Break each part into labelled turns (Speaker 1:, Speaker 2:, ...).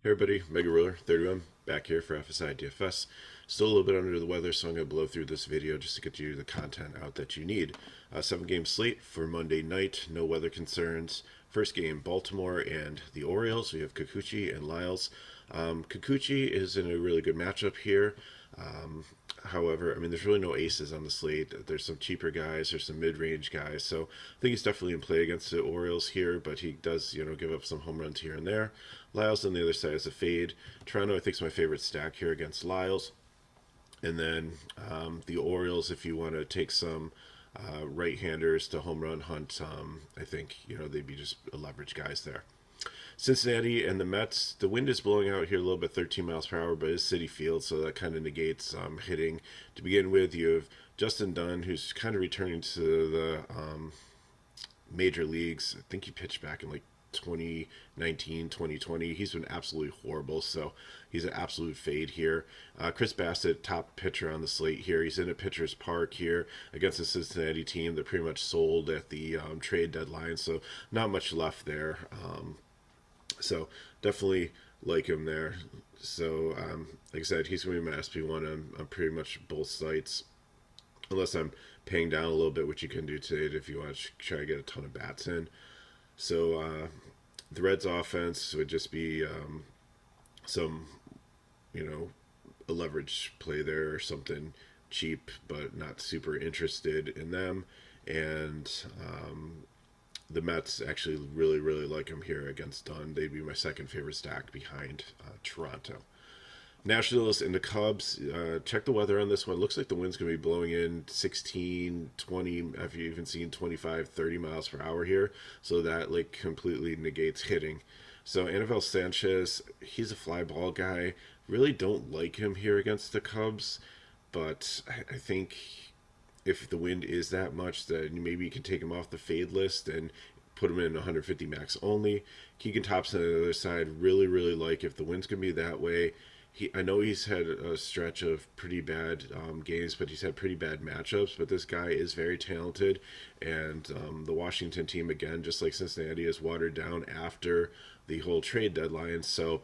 Speaker 1: Hey everybody, Mega Ruler 31 back here for FSI DFS. Still a little bit under the weather, so I'm going to blow through this video just to get you the content out that you need. 7-game slate for Monday night, no weather concerns. First game, Baltimore and the Orioles. We have Kikuchi and Lyles. Kikuchi is in a really good matchup here. However, I mean, there's really no aces on the slate. There's some cheaper guys, there's some mid-range guys, so I think he's definitely in play against the Orioles here, but he does, give up some home runs here and there. Lyles on the other side is a fade. Toronto, I think, is my favorite stack here against Lyles. And then the Orioles, if you want to take some right-handers to home run hunt, I think, they'd be just leverage guys there. Cincinnati and the Mets, the wind is blowing out here a little bit, 13 miles per hour, but it's City Field, so that kind of negates hitting. To begin with, you have Justin Dunn, who's kind of returning to the major leagues. I think he pitched back in like 2019, 2020. He's been absolutely horrible, so he's an absolute fade here. Chris Bassett, top pitcher on the slate here. He's in a pitcher's park here against the Cincinnati team. They're pretty much sold at the trade deadline, so not much left there. So definitely like him there. So like I said, he's going to be my SP1 on pretty much both sites, unless I'm paying down a little bit, which you can do today if you want to try to get a ton of bats in. So the Reds offense would just be some, a leverage play there or something cheap, but not super interested in them. And the Mets actually really, really like him here against Dunn. They'd be my second favorite stack behind Toronto. Nationals and the Cubs, check the weather on this one. Looks like the wind's going to be blowing in 16, 20, I've even seen 25, 30 miles per hour here. So that like completely negates hitting. So Anibal Sanchez, he's a fly ball guy. Really don't like him here against the Cubs. But I think if the wind is that much, then maybe you can take him off the fade list and put him in 150 max only. Keegan Thompson on the other side, really, really like if the wind's going to be that way. I know he's had a stretch of pretty bad games, but he's had pretty bad matchups. But this guy is very talented, and the Washington team, again, just like Cincinnati, is watered down after the whole trade deadline. So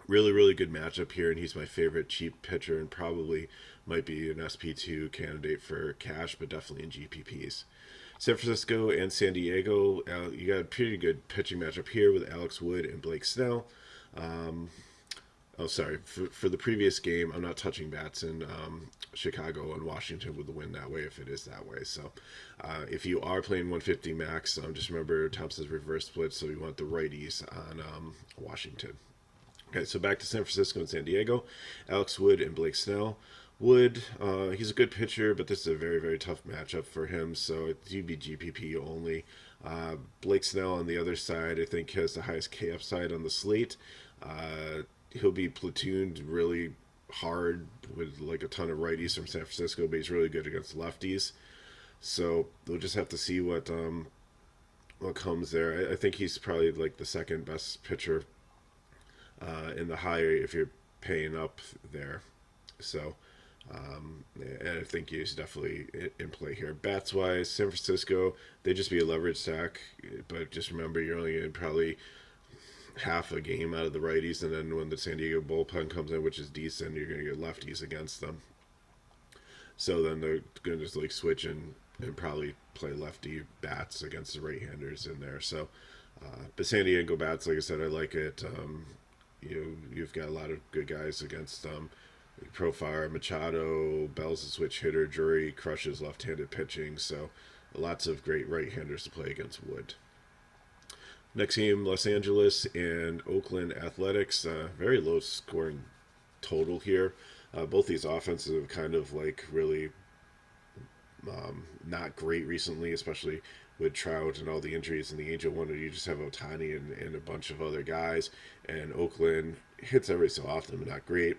Speaker 1: really, really good matchup here, and he's my favorite cheap pitcher and probably might be an SP2 candidate for cash, but definitely in GPPs. San Francisco and San Diego, you got a pretty good pitching matchup here with Alex Wood and Blake Snell. For the previous game, I'm not touching bats in Chicago and Washington with the win that way if it is that way. So if you are playing 150 max, just remember Thompson's reverse split, so you want the righties on Washington. Okay, so back to San Francisco and San Diego. Alex Wood and Blake Snell. Wood, he's a good pitcher, but this is a very, very tough matchup for him, so he'd be GPP only. Blake Snell on the other side, I think, has the highest K upside on the slate. He'll be platooned really hard with like a ton of righties from San Francisco, but he's really good against lefties. So we'll just have to see what comes there. I think he's probably like the second best pitcher in the higher if you're paying up there. So and I think he's definitely in play here. Bats wise, San Francisco, they just be a leverage stack, but just remember you're only going to probably half a game out of the righties, and then when the San Diego bullpen comes in, which is decent, you're going to get lefties against them. So then they're going to just like switch and probably play lefty bats against the right-handers in there. So, but San Diego bats, like I said, I like it. You've got a lot of good guys against Profile, Machado, Bell's a switch hitter, Drury crushes left-handed pitching, so lots of great right-handers to play against Wood. Next game, Los Angeles and Oakland Athletics. Very low scoring total here. Both these offenses have kind of like really not great recently, especially with Trout and all the injuries in the Angel one. You just have Ohtani and a bunch of other guys, and Oakland hits every so often, but not great.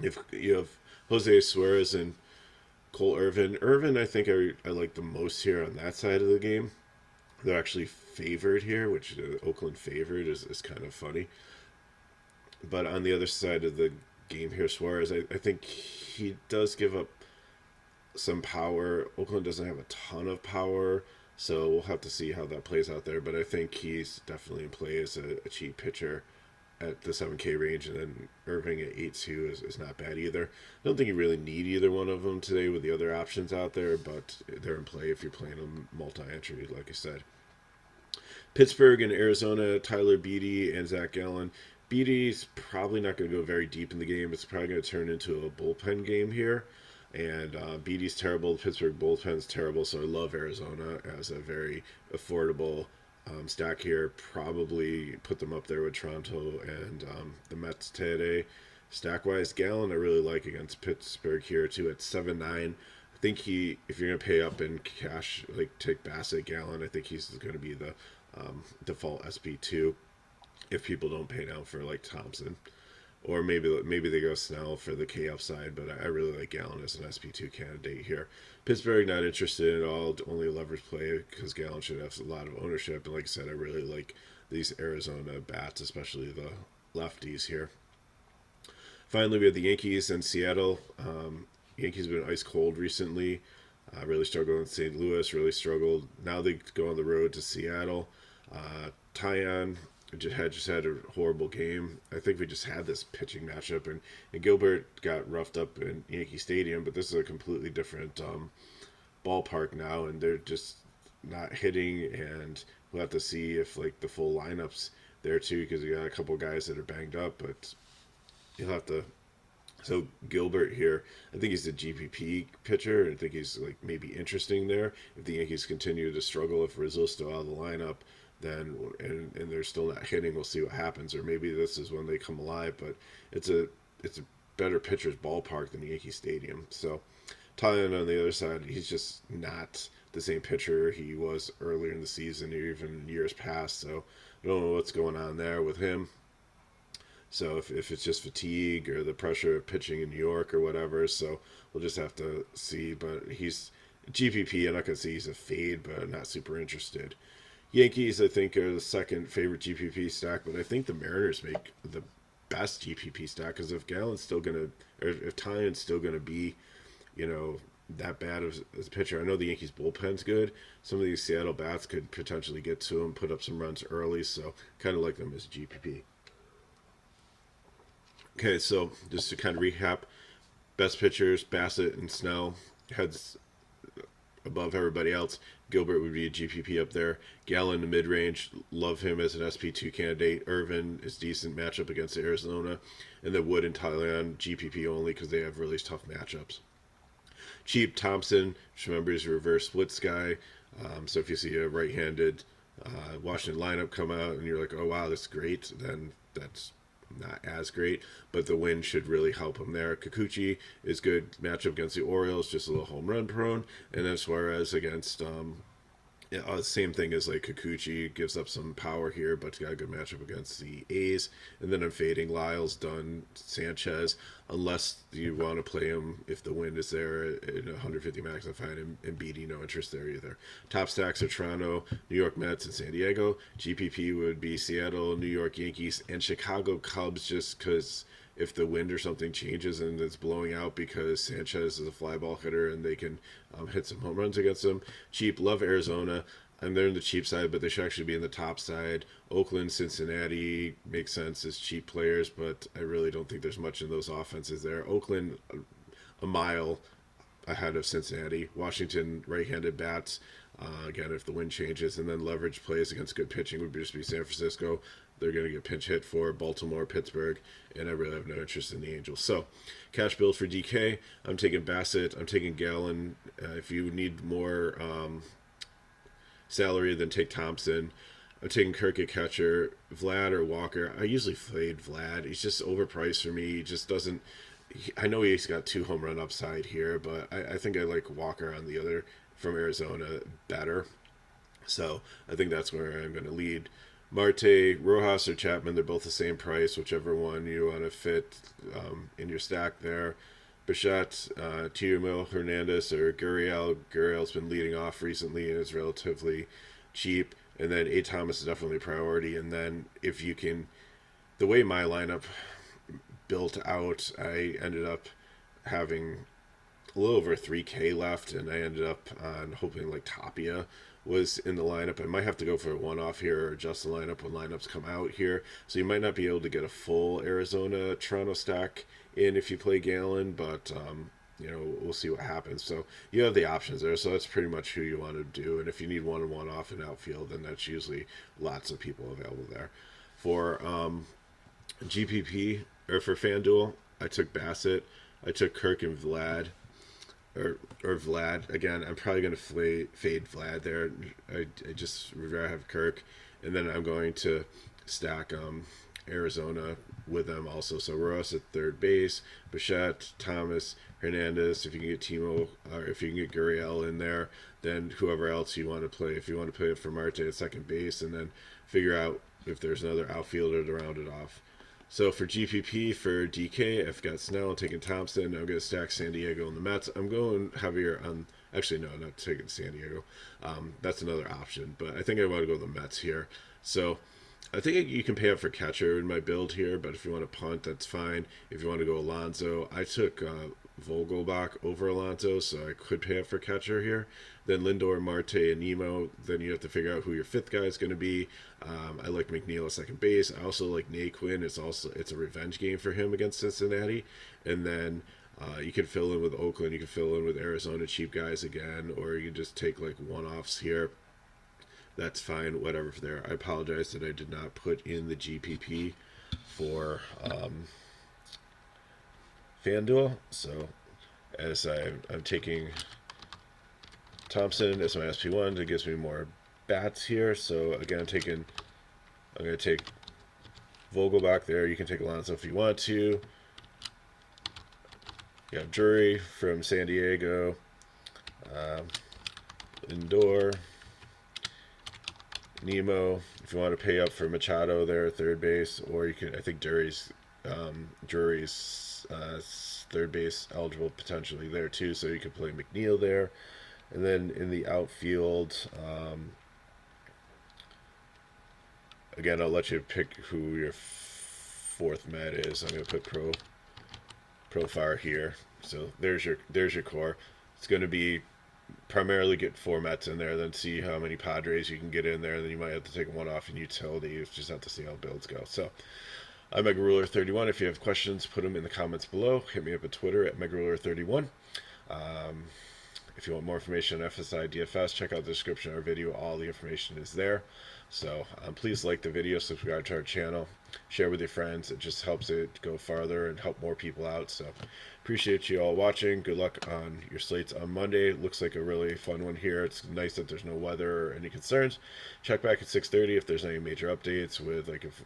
Speaker 1: If you have Jose Suarez and Cole Irvin. Irvin, I think I like the most here on that side of the game. They're actually favored here, which Oakland favored is kind of funny. But on the other side of the game here, Suarez, I think he does give up some power. Oakland doesn't have a ton of power, so we'll have to see how that plays out there. But I think he's definitely in play as a cheap pitcher at the 7K range, and then Irving at 8.2 is not bad either. I don't think you really need either one of them today with the other options out there, but they're in play if you're playing them multi-entry, like I said. Pittsburgh and Arizona, Tyler Beede and Zach Gallen. Beaty's probably not going to go very deep in the game. It's probably going to turn into a bullpen game here. And Beaty's terrible. The Pittsburgh bullpen's terrible, so I love Arizona as a very affordable stack here. Probably put them up there with Toronto and the Mets today. Stack-wise, Gallen I really like against Pittsburgh here, too, at 7-9. I think if you're going to pay up in cash, like take Bassett, Gallen, I think he's going to be the default SP2 if people don't pay down for like Thompson, or maybe they go Snell for the K upside. But I really like Gallen as an SP2 candidate here. Pittsburgh not interested at all. Only a leverage play because Gallen should have a lot of ownership. And like I said, I really like these Arizona bats, especially the lefties here. Finally, we have the Yankees and Seattle. Yankees have been ice cold recently. Really struggled in St. Louis. Really struggled. Now they go on the road to Seattle. Tyon just had a horrible game. I think we just had this pitching matchup, and Gilbert got roughed up in Yankee Stadium, but this is a completely different ballpark now, and they're just not hitting, and we'll have to see if like the full lineup's there too, because you got a couple guys that are banged up, but you'll have to. So Gilbert here, I think he's a GPP pitcher. I think he's like maybe interesting there. If the Yankees continue to struggle, if Rizzo's still out of the lineup, then and they're still not hitting, we'll see what happens. Or maybe this is when they come alive. But it's a better pitcher's ballpark than Yankee Stadium. So Tyon on the other side, he's just not the same pitcher he was earlier in the season or even years past. So I don't know what's going on there with him. So if it's just fatigue or the pressure of pitching in New York or whatever, so we'll just have to see. But he's GPP, I'm not going to say he's a fade, but I'm not super interested. Yankees, I think, are the second favorite GPP stack, but I think the Mariners make the best GPP stack, because if Gallen's still going to, or if Tyon's still going to be, that bad as a pitcher. I know the Yankees bullpen's good. Some of these Seattle bats could potentially get to him, put up some runs early, so kind of like them as GPP. Okay, so just to kind of recap, best pitchers, Bassett and Snell, heads above everybody else. Gilbert would be a GPP up there. Gallen in the mid-range, love him as an SP2 candidate. Irvin is decent matchup against Arizona. And then Wood and Thailand, GPP only because they have really tough matchups. Cheap, Thompson, just remember he's a reverse splits guy. So if you see a right-handed Washington lineup come out and you're like, oh, wow, that's great, then that's not as great, but the win should really help him there. Kikuchi is good matchup against the Orioles, just a little home run prone, and then Suarez against same thing as like Kikuchi, gives up some power here, but got a good matchup against the A's. And then I'm fading Lyles, Dunn, Sanchez, unless you want to play him if the wind is there in 150 max. I find him and Beede no interest there either. Top stacks are Toronto, New York Mets, and San Diego. GPP would be Seattle, New York Yankees, and Chicago Cubs, just because if the wind or something changes and it's blowing out because Sanchez is a fly ball hitter and they can hit some home runs against them. Cheap, love Arizona. And they're in the cheap side, but they should actually be in the top side. Oakland, Cincinnati makes sense as cheap players, but I really don't think there's much in those offenses there. Oakland, a mile ahead of Cincinnati. Washington, right-handed bats. Again, if the wind changes, and then leverage plays against good pitching would just be San Francisco. They're going to get pinch hit for Baltimore, Pittsburgh, and I really have no interest in the Angels. So, cash build for DK. I'm taking Bassett. I'm taking Gallen. If you need more salary, then take Thompson. I'm taking Kirk at catcher. Vlad or Walker. I usually fade Vlad. He's just overpriced for me. He just doesn't. I know he's got 2 home run upside here, but I think I like Walker on the other from Arizona better. So I think that's where I'm going to lead. Marte, Rojas, or Chapman, they're both the same price, whichever one you want to fit in your stack there. Bichette, Tiermil, Hernandez, or Gurriel. Gurriel's been leading off recently and is relatively cheap. And then A. Thomas is definitely a priority. And then if you can, the way my lineup built out, I ended up having a little over 3K left, and I ended up on hoping like Tapia was in the lineup. I might have to go for a one-off here or adjust the lineup when lineups come out here. So you might not be able to get a full Arizona-Toronto stack in if you play Galen, but you know, we'll see what happens. So you have the options there. So that's pretty much who you want to do. And if you need one off in outfield, then that's usually lots of people available there. For GPP or for FanDuel, I took Bassett. I took Kirk and Vlad. Or Vlad again. I'm probably going to fade Vlad there. I just would rather have Kirk, and then I'm going to stack Arizona with them also. So Ross at third base, Bichette, Thomas, Hernandez. If you can get Timo, or if you can get Gurriel in there, then whoever else you want to play. If you want to play it for Marte at second base, and then figure out if there's another outfielder to round it off. So for GPP, for DK, I've got Snell taking Thompson. I'm going to stack San Diego and the Mets. I'm going heavier on... Actually, no, not taking San Diego. That's another option. But I think I want to go with the Mets here. So I think you can pay up for catcher in my build here. But if you want to punt, that's fine. If you want to go Alonso, I took Vogelbach over Alonso, so I could pay up for catcher here. Then Lindor, Marte, and Nemo. Then you have to figure out who your fifth guy is going to be. I like McNeil at second base. I also like Naquin. It's a revenge game for him against Cincinnati. And then you can fill in with Oakland. You can fill in with Arizona cheap guys again, or you can just take like one-offs here. That's fine. Whatever for there. I apologize that I did not put in the GPP for FanDuel. So as I'm taking Thompson as my SP1, it gives me more bats here. So again, I'm going to take Vogelbach there. You can take Alonso if you want to. You have Drury from San Diego, Lindor, Nemo. If you want to pay up for Machado there at third base, or you can. I think Drury's third base eligible potentially there too, so you could play McNeil there. And then in the outfield, again, I'll let you pick who your fourth med is. I'm going to put Profar here. So there's your core. It's going to be primarily get 4 Mets in there, then see how many Padres you can get in there, and then you might have to take one off in utility. You just have to see how builds go. So I'm MegaRuler31. If you have questions, put them in the comments below. Hit me up at Twitter at MegaRuler31. If you want more information on FSI DFS, check out the description of our video. All the information is there. So please like the video, subscribe to our channel, share with your friends. It just helps it go farther and help more people out. So appreciate you all watching. Good luck on your slates on Monday. Looks like a really fun one here. It's nice that there's no weather or any concerns. Check back at 6:30 if there's any major updates with like if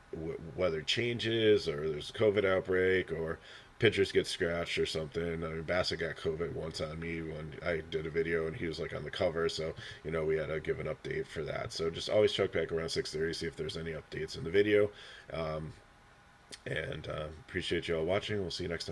Speaker 1: weather changes or there's a COVID outbreak or pitchers get scratched or something. I mean, Bassett got COVID once on me when I did a video and he was like on the cover, so you know we had to give an update for that. So just always check back around 6:30, see if there's any updates in the video. And appreciate you all watching. We'll see you next time.